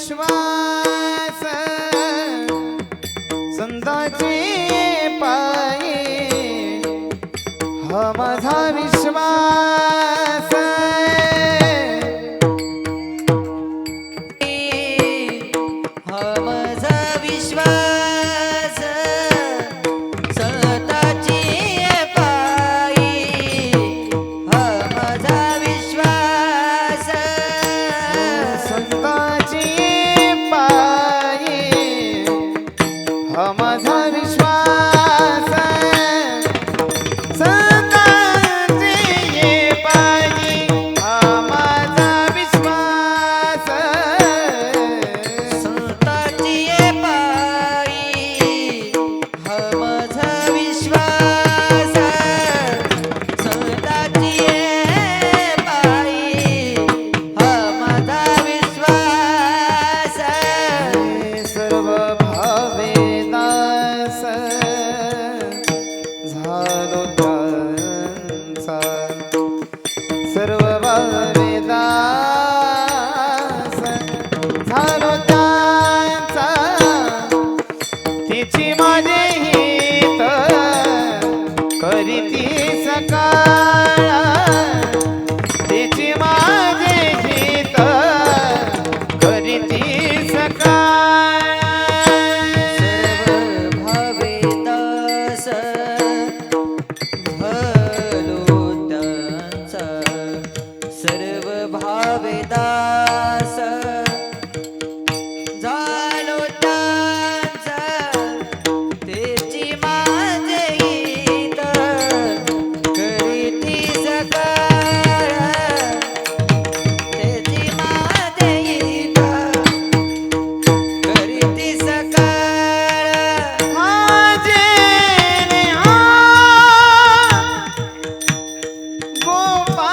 विश्वास संतांचे पायी हा माझा विश्वास हा माझा विश्वास संतांचे पायी हा माझा विश्वास संतांचे पायी हा माझा विश्वास संतांचे पायी हा माझा विश्वास संतांचे पायी हा माझा विश्वास संतांचे पायी हा माझा विश्वास सर्व भावे दास झालो त्यांचा सर्व भावे दास झालो त्यांचा तिची माझे हित करीती सकाळ तिची माझे हित करीती सकाळ सर्व भावे दास झालो त्यांचा सर्व भावे दास झालो त्यांचा तेची माझे हित करीती सकाळ तेची माझे हित करीती सकाळ माझे गोपाळ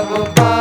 गोपाळ